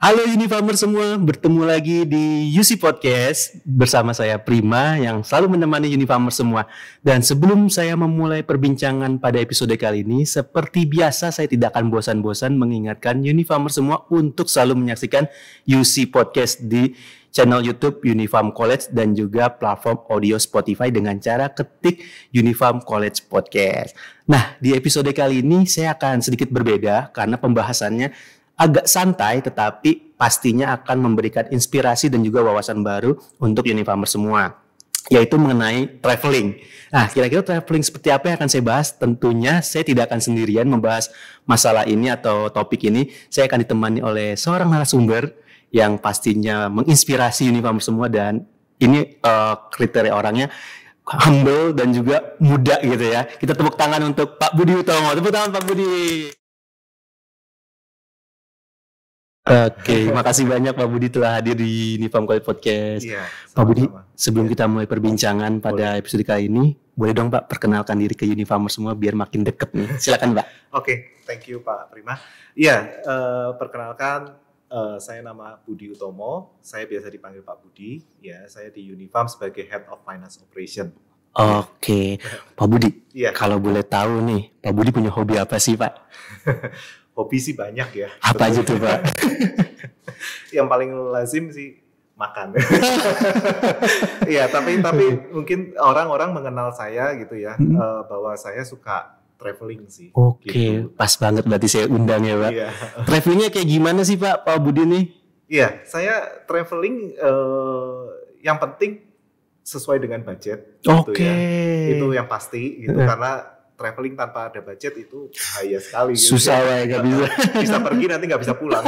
Halo Unifarmer semua, bertemu lagi di UC Podcast bersama saya Prima yang selalu menemani Unifarmer semua. Dan sebelum saya memulai perbincangan pada episode kali ini, seperti biasa saya tidak akan bosan-bosan mengingatkan Unifarmer semua untuk selalu menyaksikan UC Podcast di channel YouTube Unifarm College dan juga platform audio Spotify dengan cara ketik Unifarm College Podcast. Nah, di episode kali ini saya akan sedikit berbeda karena pembahasannya agak santai tetapi pastinya akan memberikan inspirasi dan juga wawasan baru untuk Unifarmer semua, yaitu mengenai traveling. Nah, kira-kira traveling seperti apa yang akan saya bahas? Tentunya saya tidak akan sendirian membahas masalah ini atau topik ini. Saya akan ditemani oleh seorang narasumber yang pastinya menginspirasi Unifarmer semua, dan ini kriteria orangnya humble dan juga muda gitu ya. Kita tepuk tangan untuk Pak Budi Utomo. Tepuk tangan Pak Budi. Oke, makasih banyak Pak Budi telah hadir di Unifarm College Podcast. Iya, Pak Budi, sama-sama. sebelum kita mulai perbincangan pada episode kali ini, boleh dong Pak perkenalkan diri ke Unifarmer semua biar makin deket nih. Silakan Pak. Oke, thank you Pak Prima. Iya, perkenalkan saya nama Budi Utomo. Saya biasa dipanggil Pak Budi. Ya, saya di Unifarm sebagai Head of Finance Operation. Oke, Pak Budi. Iya. Kalau boleh tahu nih, Pak Budi punya hobi apa sih Pak? Hobi sih banyak ya. Apa aja tuh Pak? Yang paling lazim sih makan. Iya, tapi mungkin orang-orang mengenal saya gitu ya, bahwa saya suka traveling sih. Oke, gitu. pas banget berarti saya undang ya Pak. Iya. Travelingnya kayak gimana sih Pak Budi nih? Iya, saya traveling yang penting sesuai dengan budget. Oke. Gitu ya. Itu yang pasti gitu, karena traveling tanpa ada budget itu bahaya sekali. Gitu. Susah lah, nggak bisa. Bisa pergi nanti nggak bisa pulang.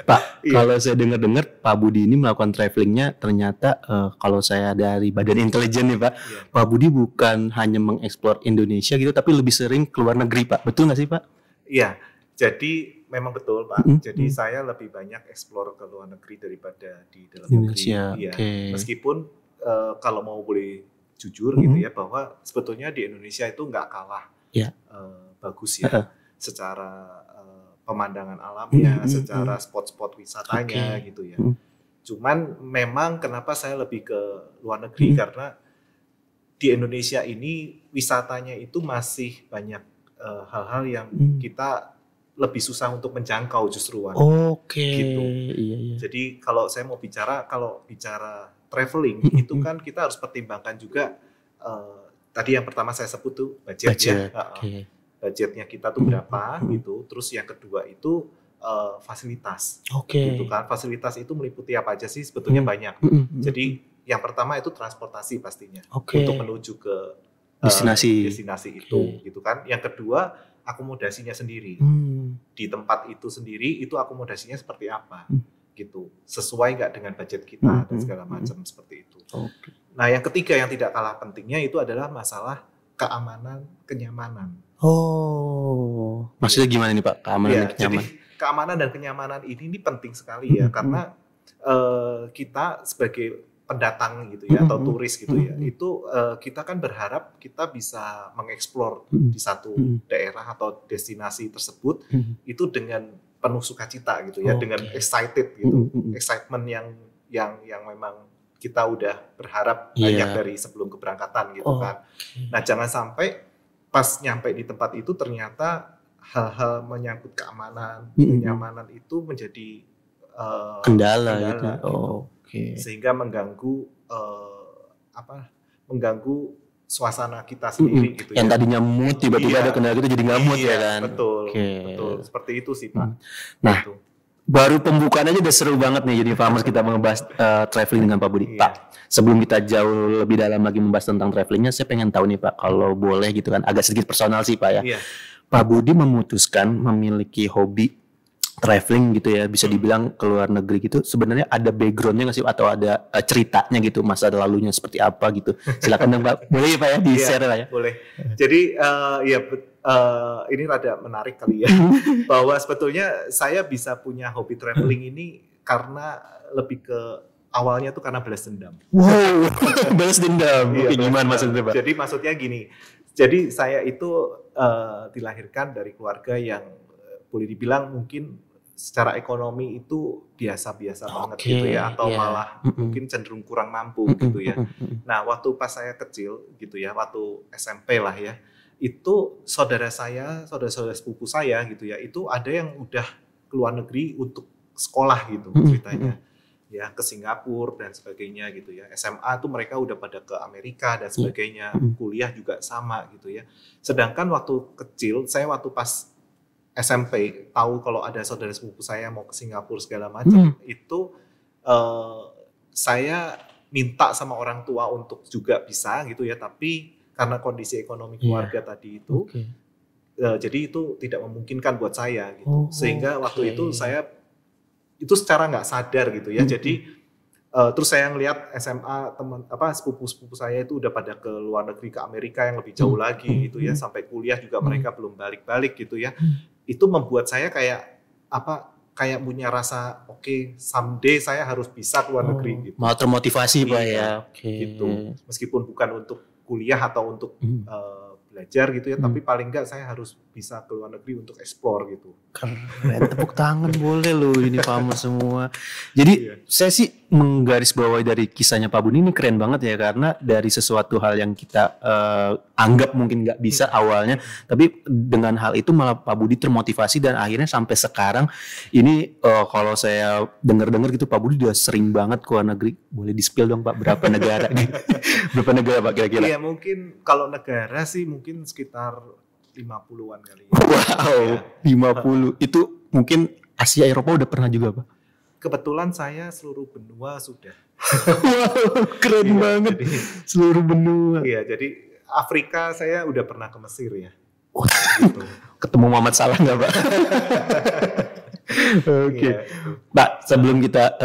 Pak, Iya. kalau saya dengar-dengar Pak Budi ini melakukan travelingnya ternyata kalau saya dari Badan Intelijen nih Pak, Iya. Pak Budi bukan hanya mengeksplor Indonesia gitu, tapi lebih sering ke luar negeri Pak. Betul nggak sih Pak? Iya, jadi memang betul Pak. Mm-mm. Jadi saya lebih banyak eksplor ke luar negeri daripada di dalam Indonesia, negeri. Iya. oke. Meskipun kalau mau boleh jujur Mm-mm. gitu ya, bahwa sebetulnya di Indonesia itu nggak kalah Iya. bagus ya, secara pemandangan alamnya, secara spot-spot wisatanya Oke. gitu ya. Cuman memang kenapa saya lebih ke luar negeri, karena di Indonesia ini wisatanya itu masih banyak hal-hal yang kita lebih susah untuk menjangkau justru. Oke. Gitu. Iya. Jadi kalau saya mau bicara traveling itu kan kita harus pertimbangkan juga tadi yang pertama saya sebut tuh budget. Budget. Ya. Oke. Budgetnya kita tuh berapa gitu. Terus yang kedua itu fasilitas. Oke. Gitu kan. Fasilitas itu meliputi apa aja sih? Sebetulnya banyak. Jadi yang pertama itu transportasi pastinya. Oke. Untuk menuju ke Destinasi. itu gitu kan. Yang kedua akomodasinya sendiri. Di tempat itu sendiri itu akomodasinya seperti apa gitu, sesuai nggak dengan budget kita dan segala macam seperti itu. Oke. Nah yang ketiga yang tidak kalah pentingnya itu adalah masalah keamanan, kenyamanan. Oh, maksudnya gimana nih Pak? Keamanan dan Jadi kenyamanan. keamanan dan kenyamanan ini penting sekali ya, karena kita sebagai pendatang gitu ya, atau turis gitu ya, itu kita kan berharap kita bisa mengeksplor di satu daerah atau destinasi tersebut itu dengan penuh sukacita gitu ya, dengan excited gitu, excitement yang memang kita udah berharap banyak dari sebelum keberangkatan gitu kan. Nah jangan sampai pas nyampe di tempat itu ternyata hal-hal menyangkut keamanan, kenyamanan itu menjadi kendala gitu. gitu. Oke. Sehingga mengganggu suasana kita sendiri gitu Yang ya. tadinya mood tiba-tiba ada kendala gitu jadi nggak mood ya kan. Betul. Oke. Betul. Seperti itu sih Pak. Nah, Gitu. baru pembukaan aja udah seru banget nih Unifarmers kita ngebahas traveling dengan Pak Budi. Iya. Pak, sebelum kita jauh lebih dalam lagi membahas tentang travelingnya, saya pengen tahu nih Pak, kalau boleh gitu kan, agak sedikit personal sih Pak ya. Iya. Pak Budi memutuskan memiliki hobi traveling gitu ya, bisa dibilang ke luar negeri gitu, sebenarnya ada backgroundnya nggak sih, atau ada ceritanya gitu, masa lalunya seperti apa gitu? Silakan dong Pak, boleh ya Pak ya di-share Pak ya? Boleh. Jadi ini rada menarik kali ya, bahwa sebetulnya saya bisa punya hobi traveling ini karena lebih ke awalnya tuh karena balas dendam. Wow, balas dendam. Iya, Gimana maksudnya Pak? Jadi maksudnya gini, jadi saya itu dilahirkan dari keluarga yang boleh dibilang mungkin secara ekonomi itu biasa-biasa banget gitu ya, atau malah mungkin cenderung kurang mampu gitu ya. Nah, waktu pas saya kecil gitu ya, waktu SMP lah ya, itu saudara-saudara sepupu saya gitu ya, itu ada yang udah ke luar negeri untuk sekolah gitu ceritanya. Ya, ke Singapura dan sebagainya gitu ya. SMA tuh mereka udah pada ke Amerika dan sebagainya. Kuliah juga sama gitu ya. Sedangkan waktu kecil, saya waktu pas SMP tahu kalau ada saudara sepupu saya mau ke Singapura segala macam, itu saya minta sama orang tua untuk juga bisa gitu ya, tapi karena kondisi ekonomi keluarga tadi itu, jadi itu tidak memungkinkan buat saya gitu. Sehingga waktu itu saya itu secara nggak sadar gitu ya. Jadi terus saya ngelihat SMA sepupu-sepupu saya itu udah pada ke luar negeri, ke Amerika yang lebih jauh lagi gitu ya, sampai kuliah juga mereka belum balik-balik gitu ya. Itu membuat saya kayak punya rasa oke, someday saya harus bisa ke luar negeri gitu. Mau termotivasi Pak ya. Gitu. Meskipun bukan untuk kuliah atau untuk belajar gitu ya, tapi paling enggak saya harus bisa ke luar negeri untuk explore gitu. Keren, tepuk tangan boleh loh ini paham semua. Jadi saya sih menggarisbawahi dari kisahnya Pak Budi ini keren banget ya, karena dari sesuatu hal yang kita anggap mungkin nggak bisa awalnya, tapi dengan hal itu malah Pak Budi termotivasi dan akhirnya sampai sekarang ini kalau saya dengar-dengar gitu Pak Budi udah sering banget ke luar negeri. Boleh di-spill dong Pak berapa negara? Berapa negara Pak kira-kira? Iya, mungkin kalau negara sih mungkin sekitar 50-an kali ya. Wow, ya. 50. Itu mungkin Asia Eropa udah pernah juga Pak? Kebetulan saya seluruh benua sudah. Wow, keren banget. Jadi, seluruh benua. Iya, jadi Afrika saya udah pernah ke Mesir ya. Gitu. Ketemu Muhammad Salah nggak Pak? Oke, Pak. Sebelum kita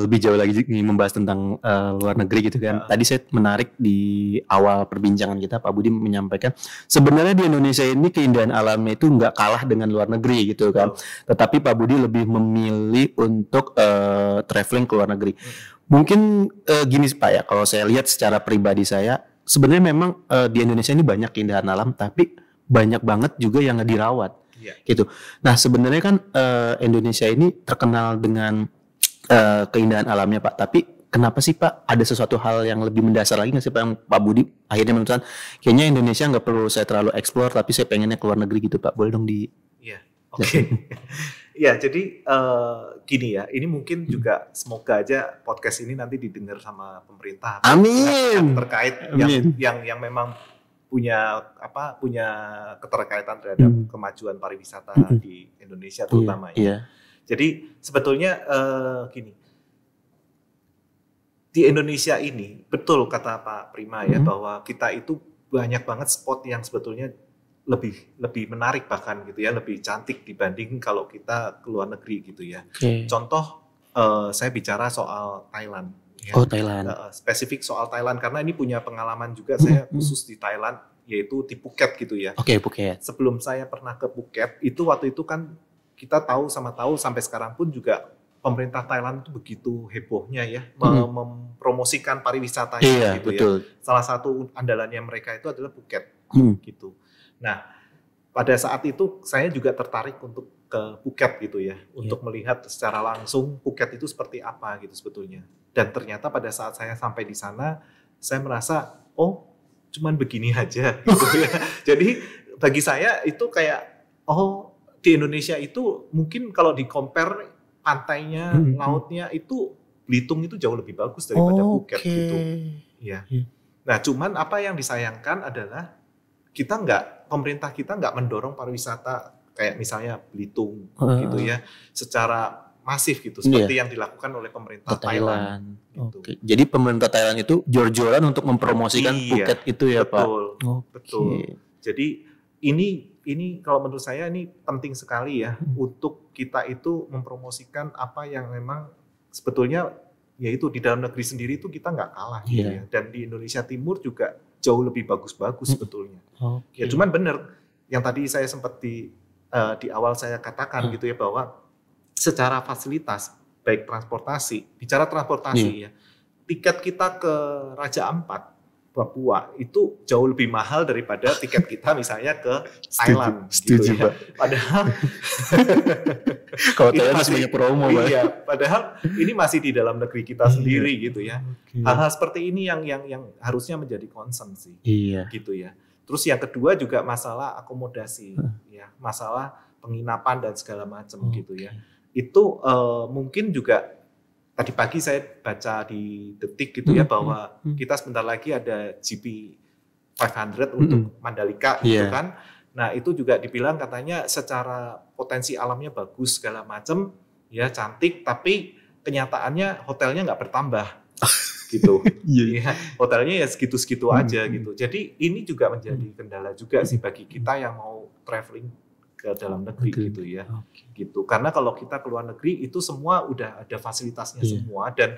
lebih jauh lagi membahas tentang luar negeri gitu kan. Tadi saya menarik di awal perbincangan kita Pak Budi menyampaikan sebenarnya di Indonesia ini keindahan alamnya itu nggak kalah dengan luar negeri gitu kan. Tetapi Pak Budi lebih memilih untuk traveling ke luar negeri. Mungkin gini Pak ya, kalau saya lihat secara pribadi saya sebenarnya memang di Indonesia ini banyak keindahan alam, tapi banyak banget juga yang nggak dirawat. Gitu. Nah sebenarnya kan Indonesia ini terkenal dengan keindahan alamnya Pak. Tapi kenapa sih Pak ada sesuatu hal yang lebih mendasar lagi nggak sih Pak yang Pak Budi akhirnya memutuskan kayaknya Indonesia nggak perlu saya terlalu explore tapi saya pengennya ke luar negeri gitu Pak. Boleh dong di? Iya. Oke. Ya jadi gini ya. Ini mungkin juga semoga aja podcast ini nanti didengar sama pemerintah. Amin. Terkait yang memang punya keterkaitan terhadap kemajuan pariwisata di Indonesia terutama ya. Jadi sebetulnya gini, di Indonesia ini betul kata Pak Prima ya, bahwa kita itu banyak banget spot yang sebetulnya lebih menarik bahkan gitu ya, lebih cantik dibanding kalau kita ke luar negeri gitu ya. Contoh saya bicara soal Thailand. Ya. Oh Thailand. Spesifik soal Thailand karena ini punya pengalaman juga saya khusus di Thailand, yaitu di Phuket gitu ya. Oke, Phuket. Sebelum saya pernah ke Phuket itu waktu itu kan kita tahu sampai sekarang pun juga pemerintah Thailand itu begitu hebohnya ya mempromosikan pariwisatanya gitu betul. Ya. Salah satu andalannya mereka itu adalah Phuket gitu. Nah pada saat itu saya juga tertarik untuk ke Phuket gitu ya, untuk melihat secara langsung Phuket itu seperti apa gitu sebetulnya. Dan ternyata pada saat saya sampai di sana, saya merasa, oh cuman begini aja gitu ya. Jadi bagi saya itu kayak, oh di Indonesia itu mungkin kalau di-compare pantainya, lautnya itu Belitung itu jauh lebih bagus daripada Phuket gitu. Ya. Nah cuman apa yang disayangkan adalah pemerintah kita nggak mendorong pariwisata kayak misalnya Belitung gitu ya, secara masif gitu seperti yang dilakukan oleh pemerintah Thailand. Gitu. Oke. Jadi pemerintah Thailand itu jor-joran untuk mempromosikan Phuket itu ya Pak. Betul. Jadi ini kalau menurut saya ini penting sekali ya untuk kita itu mempromosikan apa yang memang sebetulnya yaitu di dalam negeri sendiri itu kita nggak kalah gitu ya. Dan di Indonesia Timur juga jauh lebih bagus-bagus sebetulnya. Ya cuman benar yang tadi saya sempat di awal saya katakan gitu ya, bahwa secara fasilitas baik transportasi, bicara transportasi ya, tiket kita ke Raja Ampat Papua itu jauh lebih mahal daripada tiket kita misalnya ke Thailand. Setuju, gitu ya. Pak. Padahal Kalau Thailand masih banyak promo, Pak. Iya, padahal ini masih di dalam negeri kita sendiri gitu ya. Hal-hal seperti ini yang harusnya menjadi concern sih. Iya. Gitu ya. Terus yang kedua juga masalah akomodasi, ya, masalah penginapan dan segala macam gitu ya. Itu mungkin juga tadi pagi saya baca di Detik gitu ya bahwa kita sebentar lagi ada GP 500 untuk Mandalika gitu kan. Nah itu juga dibilang katanya secara potensi alamnya bagus segala macam, ya cantik, tapi kenyataannya hotelnya nggak bertambah gitu. Ya, hotelnya ya segitu-segitu aja gitu. Jadi ini juga menjadi kendala juga sih bagi kita yang mau traveling ke dalam negeri gitu ya. Gitu. Karena kalau kita ke luar negeri itu semua udah ada fasilitasnya semua dan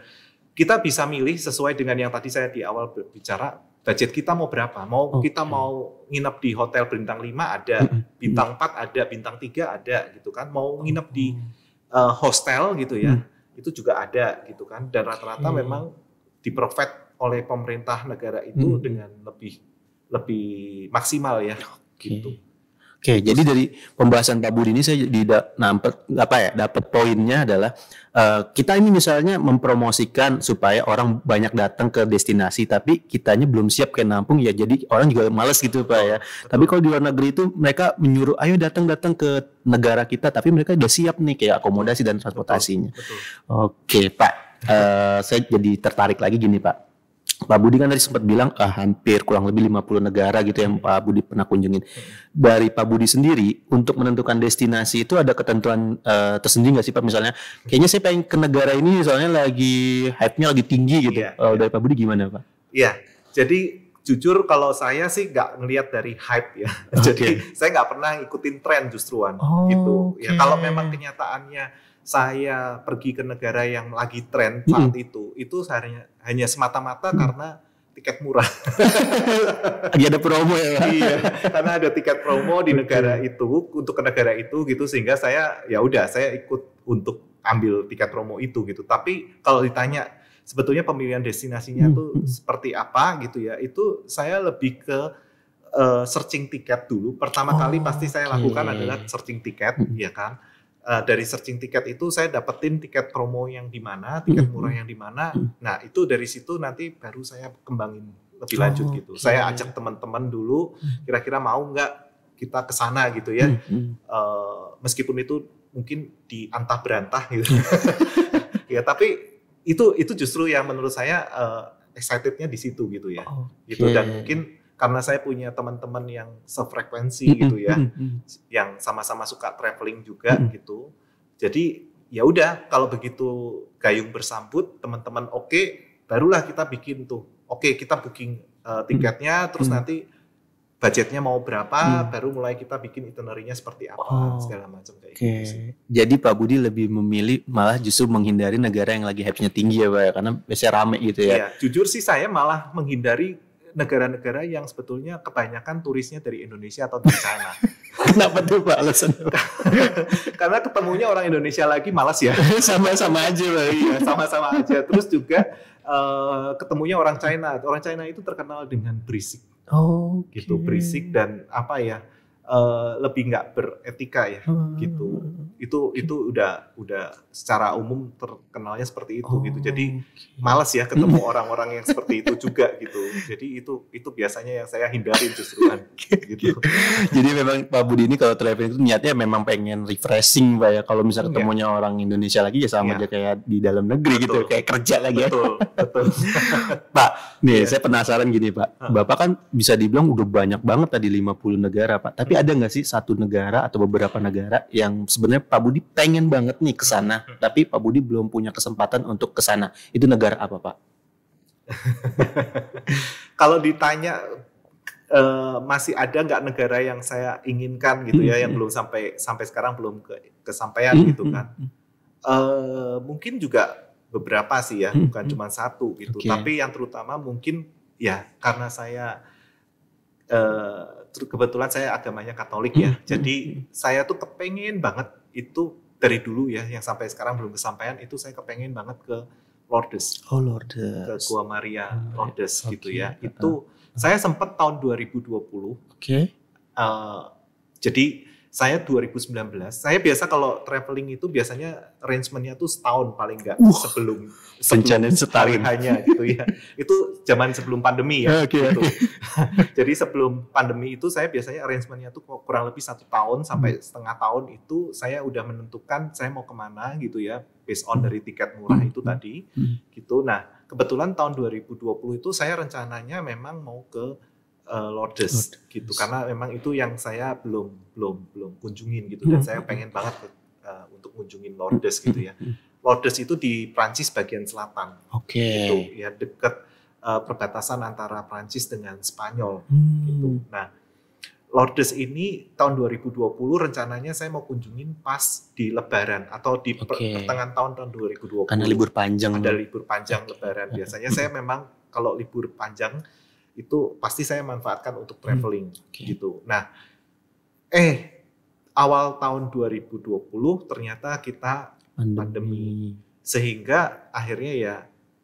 kita bisa milih sesuai dengan yang tadi saya di awal berbicara, budget kita mau berapa? Kita mau nginep di hotel bintang 5 ada, bintang 4 ada, bintang 3 ada gitu kan. Mau nginep di hostel gitu ya. Itu juga ada gitu kan. Dan rata-rata memang di-provide oleh pemerintah negara itu dengan lebih maksimal ya gitu. Oke, jadi dari pembahasan Pak Budi ini saya dapat poinnya adalah kita ini misalnya mempromosikan supaya orang banyak datang ke destinasi, tapi kitanya belum siap kayak nampung ya, jadi orang juga malas gitu Pak ya. Betul. Tapi kalau di luar negeri itu mereka menyuruh ayo datang ke negara kita, tapi mereka udah siap nih kayak akomodasi dan transportasinya. Betul. Oke Pak, saya jadi tertarik lagi gini Pak. Pak Budi kan tadi sempat bilang hampir kurang lebih 50 negara gitu yang Pak Budi pernah kunjungin. Dari Pak Budi sendiri untuk menentukan destinasi itu ada ketentuan tersendiri nggak sih Pak? Misalnya kayaknya saya pengen ke negara ini soalnya lagi hype-nya lagi tinggi gitu. Dari Pak Budi gimana Pak? Iya, jadi jujur kalau saya sih nggak ngelihat dari hype ya. Jadi saya nggak pernah ngikutin tren justruan gitu. Ya kalau memang kenyataannya saya pergi ke negara yang lagi tren saat itu hanya semata-mata karena tiket murah. Lagi ada promo ya. Iya, karena ada tiket promo di negara itu untuk ke negara itu gitu sehingga saya ikut untuk ambil tiket promo itu gitu. Tapi kalau ditanya sebetulnya pemilihan destinasinya tuh seperti apa gitu ya, itu saya lebih ke searching tiket dulu. Pertama kali pasti saya lakukan adalah searching tiket, ya kan. Dari searching tiket itu saya dapetin tiket promo yang di mana, tiket murah yang di mana. Nah, itu dari situ nanti baru saya kembangin lebih lanjut gitu. Saya ajak teman-teman dulu, kira-kira mau nggak kita ke sana gitu ya. Meskipun itu mungkin diantah berantah gitu. Ya, tapi itu justru yang menurut saya excitednya di situ gitu ya. Gitu, dan mungkin karena saya punya teman-teman yang sefrekuensi gitu ya, yang sama-sama suka traveling juga gitu. Jadi ya udah kalau begitu gayung bersambut, teman-teman barulah kita bikin tuh. Kita booking tiketnya, terus nanti budgetnya mau berapa, baru mulai kita bikin itinerary-nya seperti apa, segala macam kayak gitu sih. Jadi Pak Budi lebih memilih malah justru menghindari negara yang lagi hype-nya tinggi ya Pak ya, karena biasanya rame gitu ya. Iya, jujur sih saya malah menghindari negara-negara yang sebetulnya kebanyakan turisnya dari Indonesia atau dari China. Kenapa tuh Pak alasan? Karena ketemunya orang Indonesia lagi malas ya. Sama-sama aja Pak. Iya, sama-sama aja. Terus juga ketemunya orang China. Orang China itu terkenal dengan berisik. Gitu, berisik dan apa ya? Lebih nggak beretika ya, gitu. Itu udah secara umum terkenalnya seperti itu gitu. Jadi malas ya ketemu orang-orang yang seperti itu juga gitu. Jadi itu biasanya yang saya hindari justruan gitu. Jadi memang Pak Budi ini kalau traveling itu niatnya memang pengen refreshing Pak ya. Kalau misalnya ketemunya orang Indonesia lagi ya sama aja kayak di dalam negeri gitu, kayak kerja lagi ya. Betul. Pak, nih saya penasaran gini Pak. Bapak kan bisa dibilang udah banyak banget tadi 50 negara Pak. Tapi ada nggak sih satu negara atau beberapa negara yang sebenarnya Pak Budi pengen banget nih ke sana, tapi Pak Budi belum punya kesempatan untuk ke sana? Itu negara apa Pak? Kalau ditanya masih ada nggak negara yang saya inginkan gitu ya, yang belum sampai sekarang belum kesampaian gitu kan? Mungkin juga beberapa sih ya, bukan cuma satu gitu. Tapi yang terutama mungkin ya karena saya kebetulan saya agamanya Katolik ya, jadi saya tuh kepengen banget itu dari dulu ya, yang sampai sekarang belum kesampaian itu saya kepengen banget ke Lourdes. Oh, Ke Lourdes. Gua Maria Lourdes gitu Oke. ya. Itu saya sempat tahun 2020. Oke. Jadi saya 2019, saya biasa kalau traveling itu biasanya arrangement-nya tuh setahun paling enggak sebelum Rencana setahun. hari hanya gitu ya. Itu zaman sebelum pandemi ya. Oke. Gitu. Jadi sebelum pandemi itu saya biasanya arrangement-nya tuh kurang lebih 1 tahun sampai setengah tahun itu saya udah menentukan saya mau kemana gitu ya, based on dari tiket murah itu tadi gitu. Nah kebetulan tahun 2020 itu saya rencananya memang mau ke Lourdes gitu, karena memang itu yang saya belum kunjungin gitu, dan saya pengen banget untuk kunjungin Lourdes gitu ya. Lourdes itu di Prancis bagian selatan, gitu ya, dekat perbatasan antara Prancis dengan Spanyol gitu. Nah Lourdes ini tahun 2020 rencananya saya mau kunjungin pas di Lebaran atau di pertengahan tahun 2020. Karena libur panjang. Ada libur panjang Lebaran. Biasanya saya memang kalau libur panjang itu pasti saya manfaatkan untuk traveling gitu. Nah, awal tahun 2020 ternyata kita pandemi. Sehingga akhirnya ya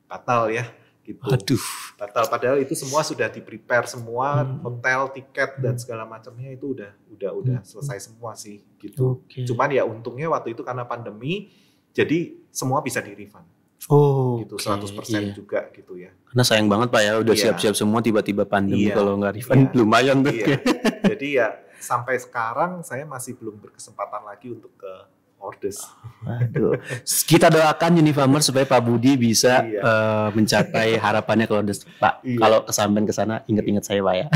batal ya gitu. Aduh. Batal, padahal itu semua sudah di-prepare semua, hotel, tiket dan segala macamnya itu udah selesai semua sih gitu. Cuman ya untungnya waktu itu karena pandemi jadi semua bisa di-refund. Gitu 100% juga gitu ya. Karena sayang banget Pak ya, udah siap-siap semua tiba-tiba pandemi, kalau nggak refund lumayan tuh. Jadi ya sampai sekarang saya masih belum berkesempatan lagi untuk ke Lourdes. Aduh. Kita doakan Unifamers supaya Pak Budi bisa mencapai harapannya ke Lourdes. Pak, kalau kesampean ke sana ingat-ingat saya Pak ya.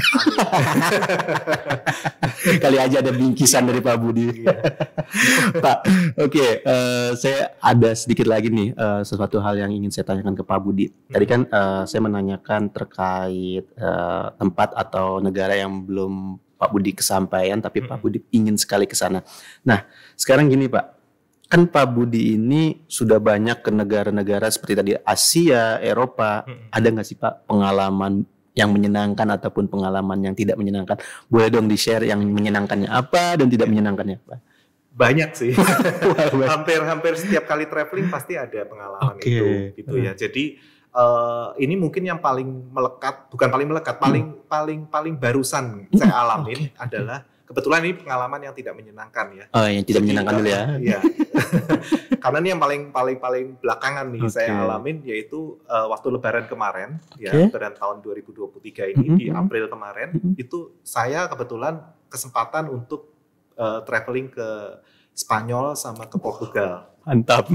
Kali aja ada bingkisan dari Pak Budi. Pak, saya ada sedikit lagi nih sesuatu hal yang ingin saya tanyakan ke Pak Budi. Tadi kan saya menanyakan terkait tempat atau negara yang belum Pak Budi kesampaian, tapi Pak Budi ingin sekali ke sana. Nah, sekarang gini Pak, kan Pak Budi ini sudah banyak ke negara-negara seperti tadi Asia, Eropa. Ada nggak sih Pak pengalaman yang menyenangkan ataupun pengalaman yang tidak menyenangkan? Boleh dong di-share yang menyenangkannya apa dan tidak menyenangkannya apa? Banyak sih. Hampir setiap kali traveling pasti ada pengalaman itu gitu ya. Jadi ini mungkin yang paling melekat, bukan paling melekat, paling barusan saya alamin adalah kebetulan ini pengalaman yang tidak menyenangkan ya. Oh, yang tidak menyenangkan dulu ya. Iya. Karena ini yang paling belakangan nih saya alamin, yaitu waktu Lebaran kemarin, ya Lebaran tahun 2023 ini di April kemarin, itu saya kebetulan kesempatan untuk traveling ke Spanyol sama ke Portugal. Mantap.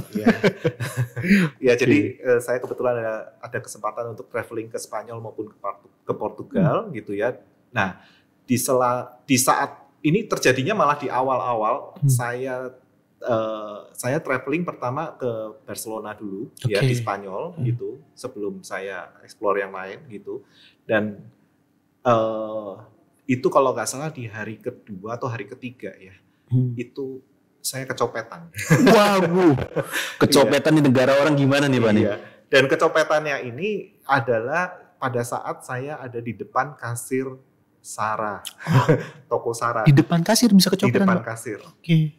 Ya, jadi saya kebetulan ada kesempatan untuk traveling ke Spanyol maupun ke Portugal gitu ya. Nah, di saat ini terjadinya malah di awal-awal saya traveling pertama ke Barcelona dulu ya di Spanyol gitu, sebelum saya explore yang lain gitu. Dan itu kalau nggak salah di hari kedua atau hari ketiga ya, itu saya kecopetan. Wow, kecopetan di negara orang gimana nih Pak nih? Dan kecopetannya ini adalah pada saat saya ada di depan kasir Zara, toko Zara. Di depan kasir bisa kecopetan? Di depan kasir,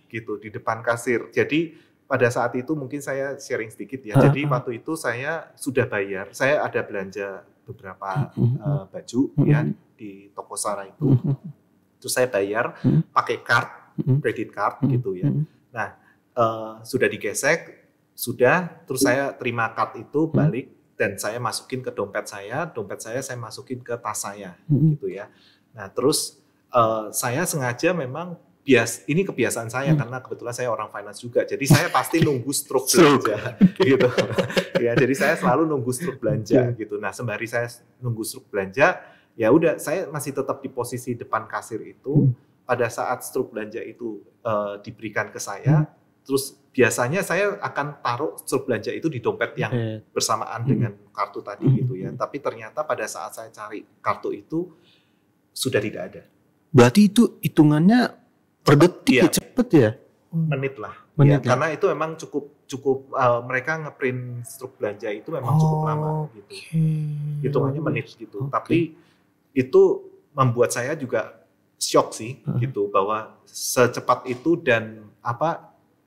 gitu, di depan kasir. Jadi pada saat itu mungkin saya sharing sedikit ya. Jadi waktu itu saya sudah bayar, saya ada belanja beberapa baju ya di toko Zara itu. Terus saya bayar pakai credit card gitu ya. Nah, sudah digesek, terus saya terima card itu balik dan saya masukin ke dompet saya masukin ke tas saya gitu ya. Nah, terus saya sengaja memang ini kebiasaan saya karena kebetulan saya orang finance juga. Jadi saya pasti nunggu struk belanja gitu. Ya, jadi saya selalu nunggu struk belanja gitu. Nah, sembari saya nunggu struk belanja, ya udah saya masih tetap di posisi depan kasir itu. Pada saat struk belanja itu diberikan ke saya, terus biasanya saya akan taruh struk belanja itu di dompet yang bersamaan dengan kartu tadi gitu ya. Tapi ternyata pada saat saya cari kartu itu sudah tidak ada. Berarti itu hitungannya per detik cepet ya? Menit lah. Ya, karena itu memang cukup mereka ngeprint struk belanja itu memang cukup lama gitu. Hitungannya menit gitu. Tapi itu membuat saya juga shock sih gitu, bahwa secepat itu dan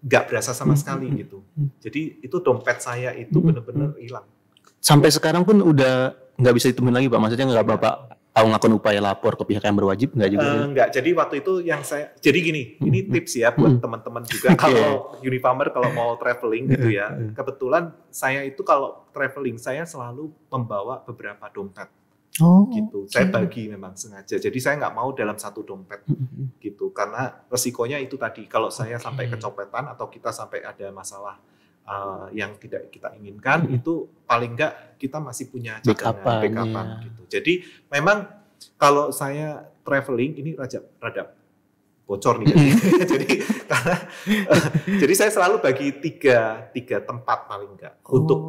nggak berasa sama sekali gitu. Jadi itu dompet saya itu benar-benar hilang. Sampai sekarang pun udah nggak bisa ditemuin lagi Pak? Maksudnya nggak Bapak ngelakuin upaya lapor ke pihak yang berwajib nggak juga? Nggak. Jadi waktu itu yang jadi gini, ini tips ya buat teman-teman juga kalau Unifarmer kalau mau traveling gitu ya. Kebetulan saya itu kalau traveling saya selalu membawa beberapa dompet. Gitu. Saya bagi memang sengaja. Jadi saya nggak mau dalam satu dompet gitu. Karena resikonya itu tadi kalau saya sampai kecopetan atau kita sampai ada masalah yang tidak kita inginkan, itu paling nggak kita masih punya backupan gitu. Jadi memang kalau saya traveling ini rada bocor nih. Jadi saya selalu bagi tiga tempat paling nggak untuk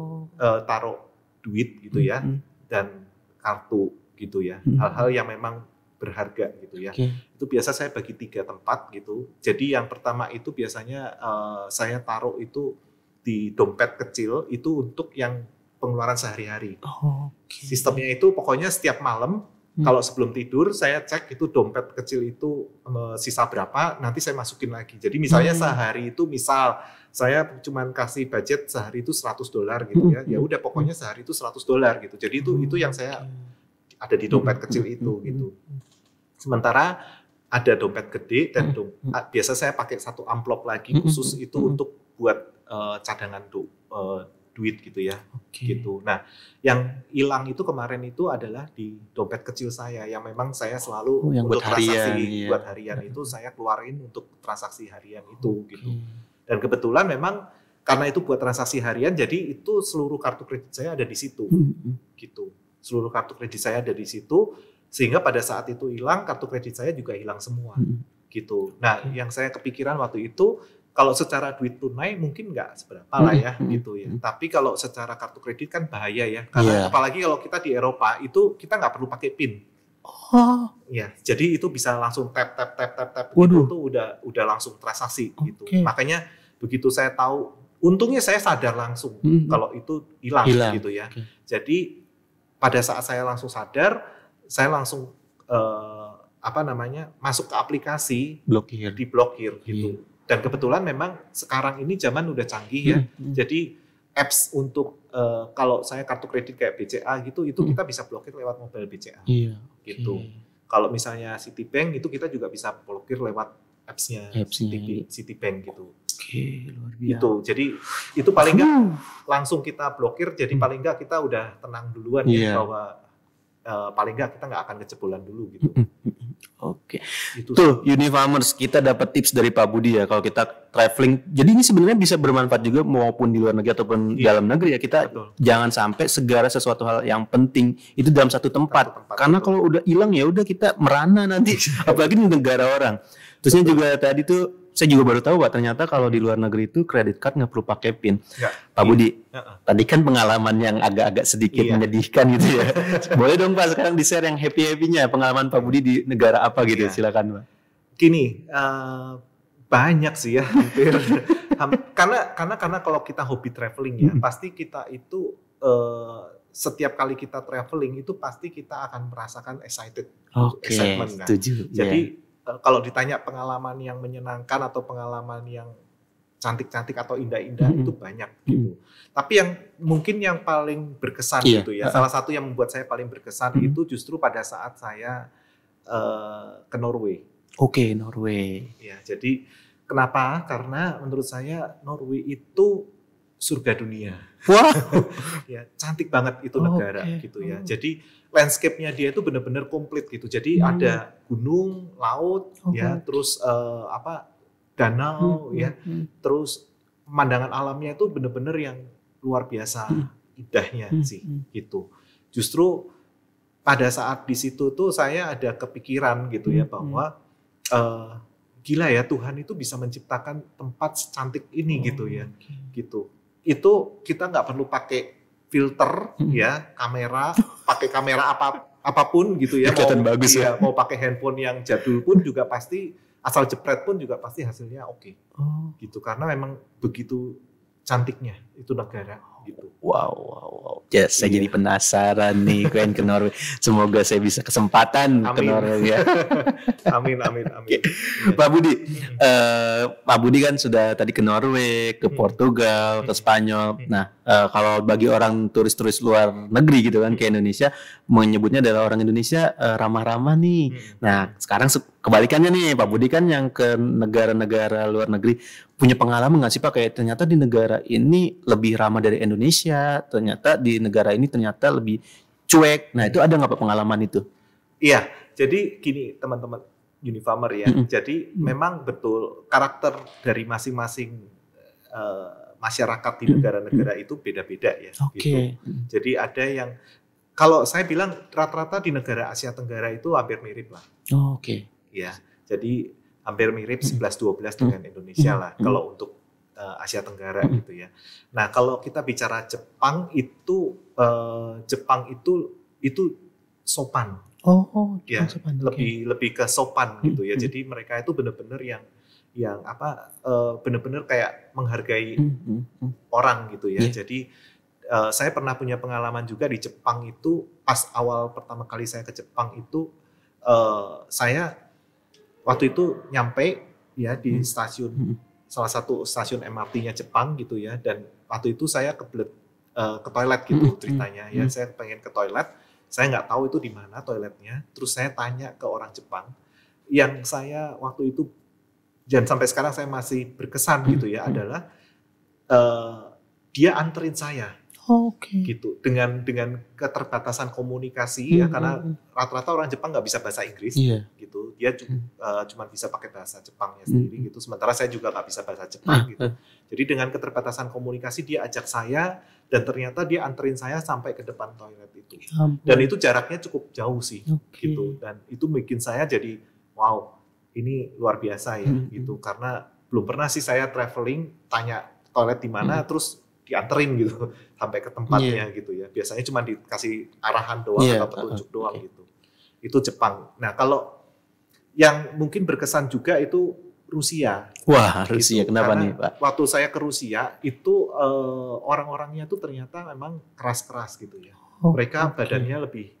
taruh duit gitu ya, dan kartu gitu ya, hal-hal yang memang berharga gitu ya. Itu biasa saya bagi 3 tempat gitu. Jadi yang pertama itu biasanya saya taruh itu di dompet kecil itu untuk yang pengeluaran sehari-hari. Sistemnya itu pokoknya setiap malam kalau sebelum tidur saya cek itu dompet kecil itu sisa berapa, nanti saya masukin lagi. Jadi misalnya sehari itu saya cuman kasih budget sehari itu $100 gitu ya. Ya udah pokoknya sehari itu $100 gitu. Jadi itu yang saya ada di dompet kecil itu gitu. Sementara ada dompet gede dan biasa saya pakai satu amplop lagi khusus itu untuk buat cadangan duit gitu ya. Gitu. Nah, yang hilang itu kemarin itu adalah di dompet kecil saya yang memang saya selalu untuk transaksi buat harian itu saya keluarin untuk transaksi harian itu gitu. Dan kebetulan memang karena itu buat transaksi harian, jadi itu seluruh kartu kredit saya ada di situ, gitu. Seluruh kartu kredit saya ada di situ, sehingga pada saat itu hilang, kartu kredit saya juga hilang semua, gitu. Nah, yang saya kepikiran waktu itu, kalau secara duit tunai mungkin nggak seberapa lah ya, gitu ya. Tapi kalau secara kartu kredit kan bahaya ya, karena apalagi kalau kita di Eropa itu kita nggak perlu pakai PIN. Ya, jadi itu bisa langsung tap gitu tuh udah langsung transaksi gitu. Makanya begitu saya tahu, untungnya saya sadar langsung kalau itu hilang gitu ya. Jadi pada saat saya langsung sadar, saya langsung masuk ke aplikasi, diblokir gitu. Dan kebetulan memang sekarang ini zaman udah canggih ya. Jadi apps untuk kalau saya kartu kredit kayak BCA gitu, itu kita bisa blokir lewat mobile BCA. Gitu. Kalau misalnya Citibank itu kita juga bisa blokir lewat apps-nya Citibank gitu. Luar biasa. Itu. Jadi itu paling nggak langsung kita blokir. Jadi paling nggak kita udah tenang duluan ya bahwa paling nggak kita nggak akan kejebolan dulu gitu. Itu tuh Unifarmers, kita dapat tips dari Pak Budi ya kalau kita traveling. Jadi ini sebenarnya bisa bermanfaat juga maupun di luar negeri ataupun dalam negeri ya. Kita jangan sampai segala sesuatu hal yang penting itu dalam satu tempat. Karena kalau udah hilang ya udah kita merana nanti apalagi di negara orang. Terusnya juga tadi tuh saya juga baru tahu Pak, ternyata kalau di luar negeri itu kredit card nggak perlu pakai PIN. Pak Budi, tadi kan pengalaman yang agak-agak sedikit menyedihkan gitu ya. Boleh dong Pak sekarang di-share yang happy-happy-nya pengalaman Pak Budi di negara apa gitu, silakan Pak. Gini, banyak sih ya hampir. karena kalau kita hobi traveling ya, pasti kita itu setiap kali kita traveling itu pasti kita akan merasakan excitement kan. Jadi kalau ditanya pengalaman yang menyenangkan atau pengalaman yang cantik-cantik atau indah-indah itu banyak gitu. Tapi yang mungkin yang paling berkesan gitu ya. Salah satu yang membuat saya paling berkesan itu justru pada saat saya ke Norway. Norway. Ya, jadi kenapa? Karena menurut saya Norway itu surga dunia. Ya, cantik banget itu negara gitu ya. Jadi landscape-nya dia itu benar-benar komplit gitu. Jadi ada gunung, laut, ya, terus danau, ya, terus pemandangan alamnya itu benar-benar yang luar biasa indahnya sih, gitu. Justru pada saat di situ tuh saya ada kepikiran gitu ya bahwa gila ya Tuhan itu bisa menciptakan tempat secantik ini gitu ya, gitu. Itu kita nggak perlu pakai filter ya, pakai kamera apapun gitu ya, mau pakai handphone yang jadul pun juga pasti asal jepret pun juga pasti hasilnya oke. Gitu, karena memang begitu cantiknya itu negara gitu. Wow. Ya, saya jadi penasaran nih pengen ke Norway. Semoga saya bisa kesempatan ke Norway ya. Amin. Pak Budi, Pak Budi kan sudah tadi ke Norway, ke Portugal, ke Spanyol. Nah, kalau bagi orang turis-turis luar negeri gitu kan ke Indonesia, menyebutnya adalah orang Indonesia ramah-ramah nih. Nah, sekarang kebalikannya nih, Pak Budi kan yang ke negara-negara luar negeri punya pengalaman nggak sih Pak? Kayak ternyata di negara ini lebih ramah dari Indonesia, ternyata di negara ini ternyata lebih cuek. Nah, itu ada nggak Pak pengalaman itu? Iya, jadi gini teman-teman Unifarmer ya. Jadi memang betul karakter dari masing-masing masyarakat di negara-negara itu beda-beda ya. Gitu. Jadi ada yang kalau saya bilang rata-rata di negara Asia Tenggara itu hampir mirip lah. Ya, jadi hampir mirip 11-12 dengan Indonesia lah kalau untuk Asia Tenggara gitu ya. Nah, kalau kita bicara Jepang itu sopan. Ya, sopan. Lebih ke sopan gitu ya. Jadi mereka itu benar-benar yang benar-benar kayak menghargai orang gitu ya. Jadi saya pernah punya pengalaman juga di Jepang itu pas awal pertama kali saya ke Jepang itu saya waktu itu nyampe ya di stasiun salah satu stasiun MRT-nya Jepang gitu ya, dan waktu itu saya kebelet ke toilet gitu ceritanya ya. Saya pengen ke toilet, saya nggak tahu itu di mana toiletnya. Terus saya tanya ke orang Jepang yang saya waktu itu dan sampai sekarang saya masih berkesan gitu ya adalah dia anterin saya. Gitu dengan keterbatasan komunikasi ya, karena rata-rata orang Jepang nggak bisa bahasa Inggris gitu, dia cuma bisa pakai bahasa Jepangnya sendiri gitu, sementara saya juga nggak bisa bahasa Jepang gitu. Jadi dengan keterbatasan komunikasi dia ajak saya dan ternyata dia anterin saya sampai ke depan toilet itu, dan itu jaraknya cukup jauh sih gitu, dan itu bikin saya jadi wow, ini luar biasa ya gitu, karena belum pernah sih saya traveling tanya toilet di mana terus dianterin gitu sampai ke tempatnya gitu ya. Biasanya cuma dikasih arahan doang atau petunjuk doang gitu. Itu Jepang. Nah, kalau yang mungkin berkesan juga itu Rusia. Wah, Rusia gitu. Kenapa Karena nih, Pak? Waktu saya ke Rusia itu orang-orangnya tuh ternyata memang keras-keras gitu ya. Mereka badannya lebih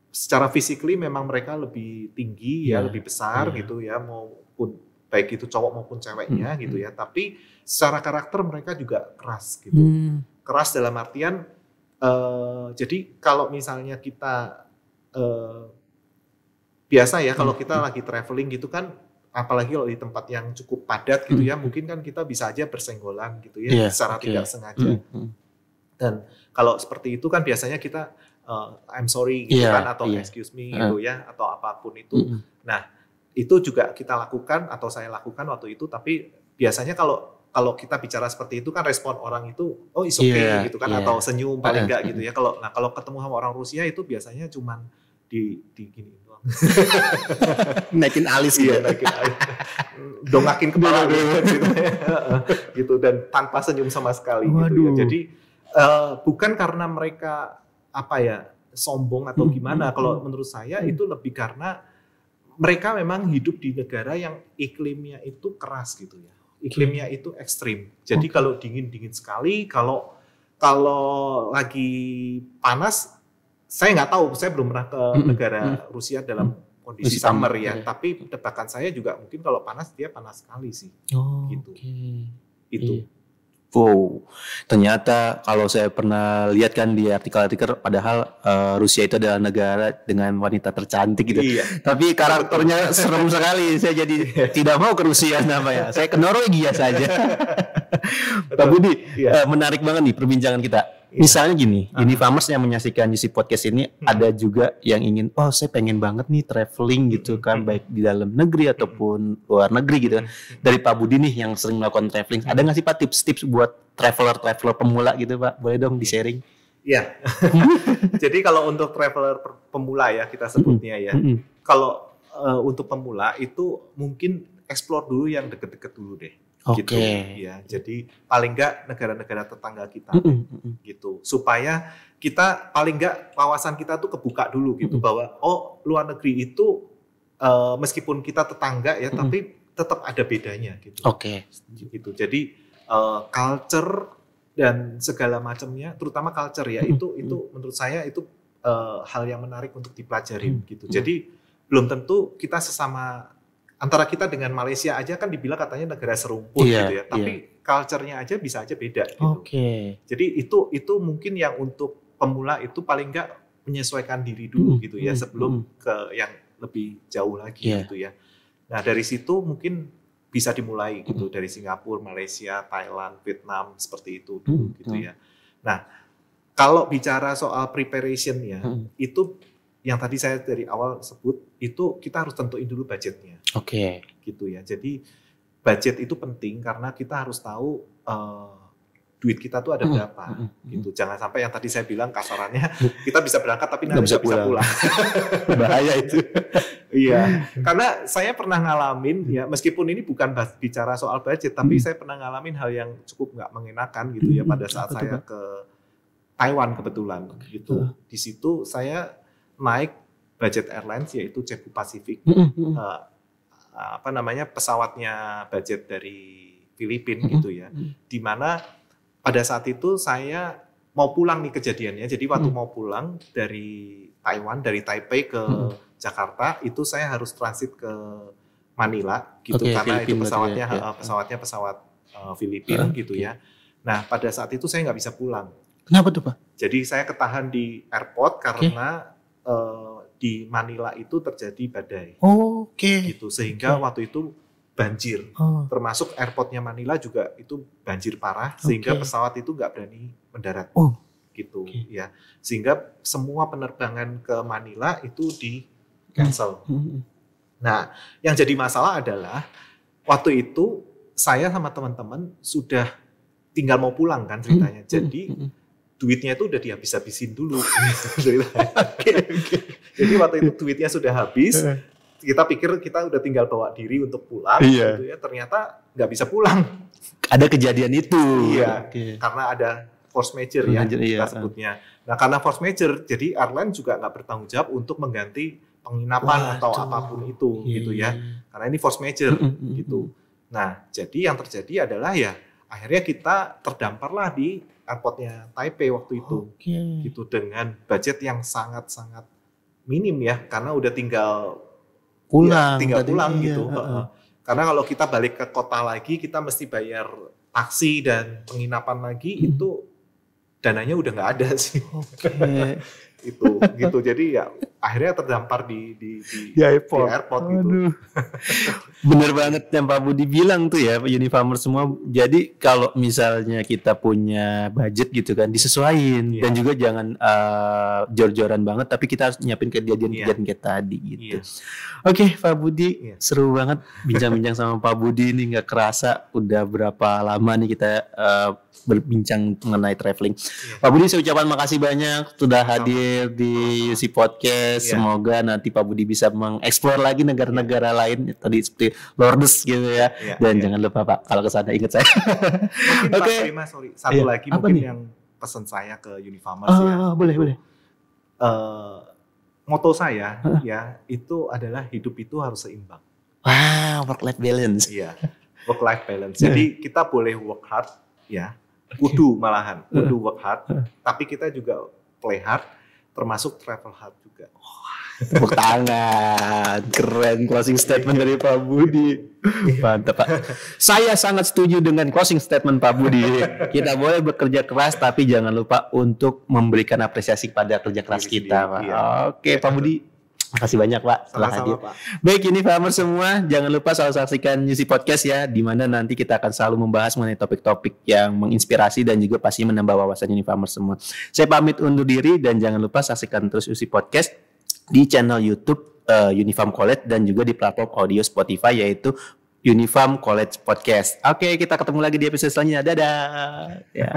secara physically memang mereka lebih tinggi ya, lebih besar gitu ya, maupun baik itu cowok maupun ceweknya gitu ya. Tapi secara karakter mereka juga keras gitu. Keras dalam artian jadi kalau misalnya kita biasa ya kalau kita lagi traveling gitu kan, apalagi kalau di tempat yang cukup padat gitu ya, mungkin kan kita bisa aja bersenggolan gitu ya secara tidak sengaja. Dan kalau seperti itu kan biasanya kita I'm sorry gitu kan, atau excuse me gitu ya, atau apapun itu. Nah, itu juga kita lakukan atau saya lakukan waktu itu, tapi biasanya kalau kita bicara seperti itu kan respon orang itu oh it's okay gitu kan, atau senyum paling enggak gitu ya. Kalau ketemu sama orang Rusia itu biasanya cuman di gini doang. Naikin alis gitu. Naikin alis. Dongakin kepala gitu dan tanpa senyum sama sekali gitu ya. Jadi bukan karena mereka sombong atau gimana. Kalau menurut saya itu lebih karena mereka memang hidup di negara yang iklimnya itu keras gitu ya. Iklimnya itu ekstrim. Jadi kalau dingin sekali, kalau lagi panas, saya nggak tahu, saya belum pernah ke negara Rusia dalam kondisi summer ya. Tapi tebakan saya juga mungkin kalau panas dia panas sekali sih. Gitu. Itu. Wow, ternyata kalau saya pernah lihat kan di artikel-artikel, padahal Rusia itu adalah negara dengan wanita tercantik gitu. Tapi karakternya serem sekali. Saya jadi tidak mau ke Rusia namanya. Saya ke Norwegia saja. Pak Budi, menarik banget nih perbincangan kita. Misalnya gini, Unifamers yang menyaksikan UC Podcast ini ada juga yang ingin, saya pengen banget nih traveling gitu kan, baik di dalam negeri ataupun luar negeri gitu kan. Dari Pak Budi nih yang sering melakukan traveling, ada nggak sih Pak tips-tips buat traveler pemula gitu Pak? Boleh dong di-sharing? Iya. Jadi kalau untuk traveler pemula ya kita sebutnya ya, kalau untuk pemula itu mungkin explore dulu yang deket-deket dulu deh. Gitu ya. Jadi paling enggak negara-negara tetangga kita gitu, supaya kita paling enggak wawasan kita tuh kebuka dulu gitu, bahwa luar negeri itu meskipun kita tetangga ya, tapi tetap ada bedanya gitu. Gitu. Jadi culture dan segala macamnya, terutama culture ya, itu menurut saya itu hal yang menarik untuk dipelajarin gitu. Jadi belum tentu kita sesama, antara kita dengan Malaysia aja kan dibilang katanya negara serumpun gitu ya, tapi culture-nya aja bisa aja beda gitu. Jadi itu mungkin yang untuk pemula itu paling enggak menyesuaikan diri dulu gitu ya, sebelum ke yang lebih jauh lagi gitu ya. Nah dari situ mungkin bisa dimulai gitu, dari Singapura, Malaysia, Thailand, Vietnam, seperti itu dulu gitu ya. Nah kalau bicara soal preparation-nya, itu yang tadi saya dari awal sebut, itu kita harus tentuin dulu budgetnya. Gitu ya. Jadi budget itu penting karena kita harus tahu duit kita tuh ada berapa. Gitu. Jangan sampai yang tadi saya bilang kasarannya, kita bisa berangkat tapi nanti nggak bisa pulang. Bahaya itu. Iya, karena saya pernah ngalamin ya, meskipun ini bukan bicara soal budget, tapi saya pernah ngalamin hal yang cukup nggak mengenakan gitu ya pada saat saya ke Taiwan kebetulan gitu. Di situ saya naik budget airlines yaitu Cebu Pacific, pesawatnya budget dari Filipina gitu ya. Dimana pada saat itu saya mau pulang nih kejadiannya. Jadi waktu mau pulang dari Taiwan, dari Taipei ke Jakarta, itu saya harus transit ke Manila gitu, karena Filipina itu pesawatnya pesawat Filipina gitu ya. Nah pada saat itu saya nggak bisa pulang. Kenapa tuh Pak? Jadi saya ketahan di airport karena di Manila itu terjadi badai. Gitu, sehingga waktu itu banjir. Termasuk airportnya Manila juga itu banjir parah, sehingga pesawat itu nggak berani mendarat. Gitu ya. Sehingga semua penerbangan ke Manila itu di cancel. Nah, yang jadi masalah adalah waktu itu saya sama teman-teman sudah tinggal mau pulang kan ceritanya. Jadi duitnya itu udah dihabis-habisin dulu. Jadi waktu itu duitnya sudah habis, kita pikir kita udah tinggal bawa diri untuk pulang, gitu ya. Ternyata nggak bisa pulang. Ada kejadian itu. Iya, karena ada force majeure ya kita sebutnya. Nah karena force majeure, jadi airline juga nggak bertanggung jawab untuk mengganti penginapan atau apapun itu, gitu ya. Karena ini force majeure, gitu. Nah jadi yang terjadi adalah ya akhirnya kita terdamparlah di airportnya Taipei waktu itu, gitu, dengan budget yang sangat-sangat minim ya, karena udah tinggal pulang gitu. Karena kalau kita balik ke kota lagi, kita mesti bayar taksi dan penginapan lagi, itu dananya udah nggak ada sih. Itu gitu, jadi ya akhirnya terdampar di airport gitu. Bener banget yang Pak Budi bilang tuh ya, Unifamers semua. Jadi kalau misalnya kita punya budget gitu kan, disesuaiin dan juga jangan jor-joran banget, tapi kita harus nyiapin kejadian-kejadian kayak tadi gitu. Oke, Pak Budi, seru banget bincang-bincang sama Pak Budi ini, nggak kerasa udah berapa lama nih kita berbincang mengenai traveling. Pak Budi, saya ucapkan makasih banyak sudah hadir di UC Podcast. Semoga nanti Pak Budi bisa mengeksplor lagi negara-negara lain tadi seperti Lourdes gitu ya. Dan jangan lupa Pak, kalau ke sana ingat saya. Mungkin Pak Prima, satu lagi mungkin nih? Yang pesan saya ke Unifamers ya. Boleh. Moto saya ya itu adalah hidup itu harus seimbang. Wow, work-life balance. Iya, work-life balance. Jadi kita boleh work hard ya, kudu work hard, tapi kita juga play hard, termasuk travel hard juga. Tepuk tangan, keren closing statement dari Pak Budi. Mantap Pak. Saya sangat setuju dengan closing statement Pak Budi. Kita boleh bekerja keras, tapi jangan lupa untuk memberikan apresiasi pada kerja keras kita, Pak. Oke, Pak Budi. Makasih banyak Pak telah hadir. Baik, ini Unifamers semua, jangan lupa selalu saksikan UC Podcast ya, di mana nanti kita akan selalu membahas mengenai topik-topik yang menginspirasi dan juga pasti menambah wawasan Unifamers semua. Saya pamit undur diri dan jangan lupa saksikan terus UC Podcast di channel YouTube Unifam College dan juga di platform audio Spotify yaitu Unifam College Podcast. Oke, kita ketemu lagi di episode selanjutnya. Dadah. Ya.